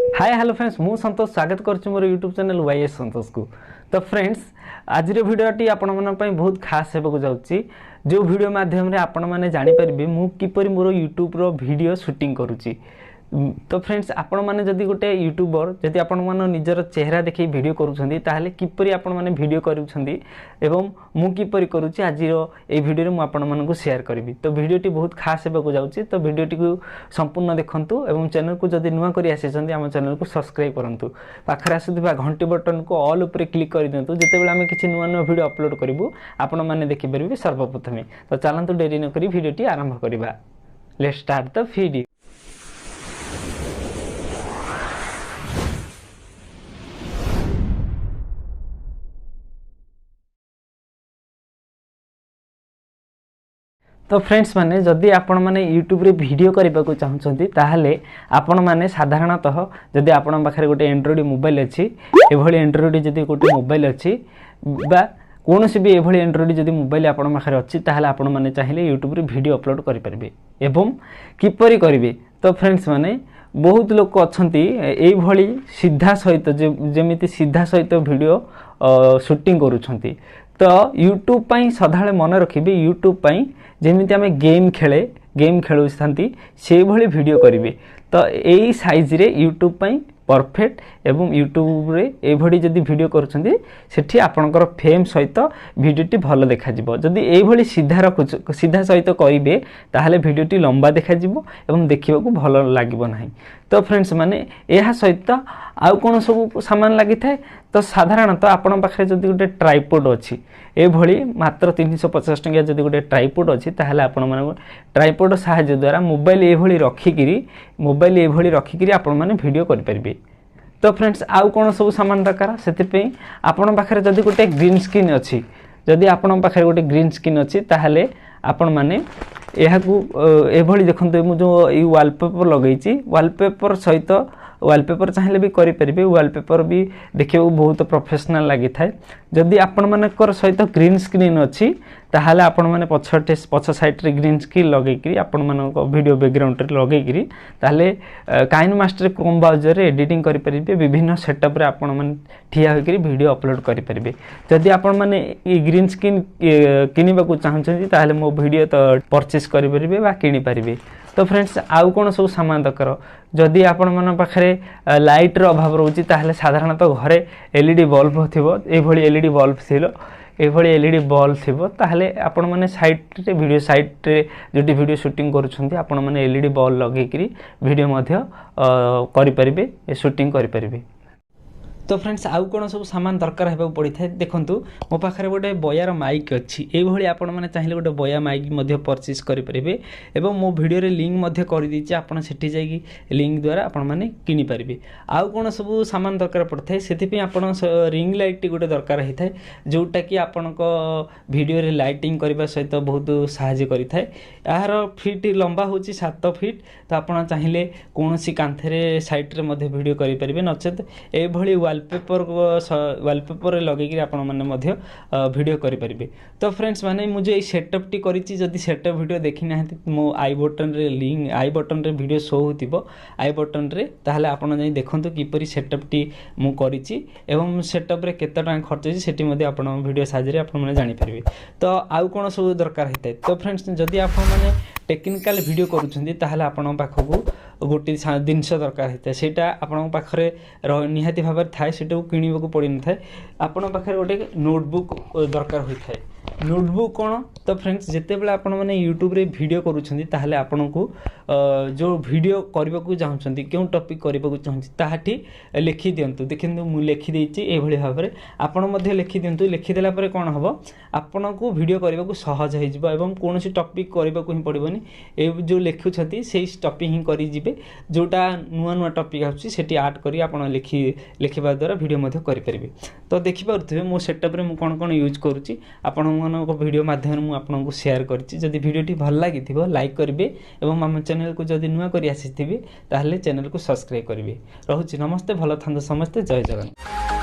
Hi hello friends मु संतोष स्वागत करछु मोर YouTube channel YS संतोष को। तो फ्रेंड्स आज भिडियोटी आपण मन पई बहुत खास हेबा जाउची जो वीडियो माध्यम रे आपण माने जानि परिबे मु किपरि मोर यूट्यूब रो वीडियो शूटिंग करूची। तो फ्रेंड्स आपण माने जदि गोटे यूट्यूबर जदि आपण माने निजर चेहरा देखि वीडियो करूछंदी ताहले किपरि आपण माने वीडियो करूछंदी एवं मु किपरि करूची आज रो ए वीडियो रे मु आपण माने को शेयर करबी। तो वीडियोटी बहुत खास हेबा को जाउची। तो वीडियोटी को संपूर्ण देखंतु एवं चैनल को जदि नुवा करी आसीछंदी हम चैनल को सब्सक्राइब करंतु। पाखरे आसुथिबा घंटी बटन को ऑल ऊपर क्लिक कर दियंतु जेते बेला हम किछि नुवा नुवा वीडियो अपलोड करबु आपण माने देखि परिबे सर्वप्रथमे। तो चलंतु देरी न करी वीडियोटी आरंभ करबा। Let's start the video. तो फ्रेंड्स माने जदि आपण माने यूट्यूब रे वीडियो करबा को चाहउछंती ताहले आपण माने साधारणतः जदि आपण पाखरे गोटे एंड्रॉइड मोबाइल अछि एभली एंड्रॉइड जदि गोटे मोबाइल अछि बा कोनोसी भी एभली एंड्रॉइड जदि मोबाइल आपण पाखरे अछि ताहले आपण माने चाहिले यूट्यूब रे वीडियो अपलोड करि परबे एवं किपरि करिवे। तो फ्रेंड्स माने बहुत लोक अछंती एभली सीधा सहित जेमिति सीधा सहित वीडियो शूटिंग करूछंती। तो यूट्यूब पई सदाळे मन रखिबे यूट्यूब पई जेमिति आमे गेम खेलु थांती से भली वीडियो करिवे। तो एई साइज रे यूट्यूब पई परफेक्ट एवं यूट्यूब रे एभडी जदि वीडियो करछंती सेठी आपनकर फेम सहित वीडियोटी भलो देखा जिवो। जदि एई भली सीधा सहित करिवे ताहाले वीडियोटी लंबा देखा जिवो एवं देखिबा को भलो लागिबो नाही। तो फ्रेंड्स माने एहा सहित आउ कोन सब सामान लागि थाए। तो साधारणतः आपण पाखरे जदि गोटे ट्राइपॉड अछि एभली मात्र 350 टंकिया जदि गोटे ट्राइपॉड अछि ताहाले आपण माने ट्राइपॉड सहायता द्वारा मोबाइल एभली रखिकिरी आपण माने वीडियो करि परिबे। तो फ्रेंड्स आउ कोन सब सामान दरकार सेति पे आपण पाखरे जदि गोटे ग्रीन स्क्रीन अछि जदि आपण पाखरे गोटे ग्रीन स्क्रीन अछि ताहाले आपण माने एहाकू एभली देखंतु मु जो ई वॉलपेपर लगैछि वॉलपेपर सहित वॉलपेपर चाहिले भी करि परिबे। वॉलपेपर भी देखियो बहुत प्रोफेशनल लागि थाए। जदि आपण मानकर सहित ग्रीन स्क्रीन अछि ताहाले आपण माने पछ साइड रे ग्रीन स्क्रीन लगैकरी आपण मानको वीडियो बैकग्राउंड रे लगैकरी ताहाले काइन मास्टर क्रोम ब्राउजर रे एडिटिंग करि परिबे। विभिन्न सेटअप रे आपण माने ठिया होकरी वीडियो अपलोड करि परिबे। जदि आपण माने ई ग्रीन स्क्रीन किनिबा को चाहछथि ताहाले मो वीडियो तो परचेस करि परिबे बा किनि परिबे। तो फ्रेंड्स आउ कोन सब सामान दरकार जदि आपण मन पाखरे लाइट रो अभाव रहउची ताहाले साधारणतः घरे एलईडी बल्ब थिबो एभली एलईडी बल्ब थिलो एभली एलईडी बल्ब थिबो ताहाले आपण माने साइड रे जदि वीडियो शूटिंग करूछंती आपण माने एलईडी बल्ब लगेकरी वीडियो मध्य करि परिबे शूटिंग करि परिबे। तो फ्रेंड्स आउ कोन सब सामान दरकार हेबा पड़ी थाए। देखंतु मो पाखरे गोटे बयार माइक अछि एभली आपण माने चाहिले गोटे बया माइक मध्य परचेस करि परिबे एवं मो वीडियो रे लिंक मध्य करि दिछि आपण सेठी जाई लिंक द्वारा आपण माने किनि परिबे। आउ कोन सब सामान दरकार पड़ी थाए सेति पे आपण रिंग लाइट गोटे दरकार हे थाए जोटा कि आपण को वीडियो रे लाइटिंग करबा सहित बहुत सहायता करि थाए। यार फीट लंबा होछि 7 फीट। तो आपण चाहिले कोनोसी कांथरे साइड रे मध्य वीडियो करि परिबे नचेत एभली वॉलपेपर रे लगेकरी आपण माने मध्य वीडियो करि परिबे। तो फ्रेंड्स माने मुझे ए सेटअप टी करिछि जदि सेटअप वीडियो देखि नाहंती मो आई बटन रे लिंक आई बटन रे वीडियो शो होतिबो आई बटन रे ताहाले आपण जाई देखंतु किपरि सेटअप टी मु करिछि एवं सेटअप रे केते टका खर्च होछि सेठी मध्ये आपण वीडियो साजरे आपण माने जानि परिबे। तो आउ कोन सब दरकार हेतै। तो फ्रेंड्स जदि आपण माने टेक्निकल वीडियो करूछंती ताहाले आपण पाखकू गोटे जिनस दरकार होता है सेटा आपण पाखरे निहाती भाव थाए सेटा किणवा को पड़ी न थाए आपण पाखरे गोटे नोटबुक दरकार होता है। नोटबुक कौन तो फ्रेंड्स जिते बेला आपण माने यूट्यूब रे वीडियो करूछंती ताहाले आपण को जो वीडियो करबा को चाहछंती केउ टॉपिक करबा को चाहछंती ताहाठी लिखि दियंतु। देखिंतु मु लिखि देछि एभली भाव रे आपण मध्ये लिखि दियंतु। लिखि देला परे कोन हबो आपण को वीडियो करबा को सहज हे जिवो एवं कोनोसी टॉपिक करबा को ही पड़िबोनी ए जो लिखुछंती सेही टॉपिक ही करि जिवे जोटा नुआ नुआ टॉपिक आछि सेठी ऐड करी आपण लिखिबा द्वारा वीडियो मध्ये करि परिबे। तो देखि पारुथबे मो सेटअप रे मु कोन कोन यूज करूची आपण मानको वीडियो माध्यम मु आपण को शेयर करछि। जदि वीडियोटी भल लागिथिबो लाइक करिवे एवं हम चैनल को जदि नुआ करि आसीथिबे ताहले चैनल को सब्सक्राइब करिवे। रहूछि नमस्ते भलो थांदो समस्ते जय जगन्नाथ।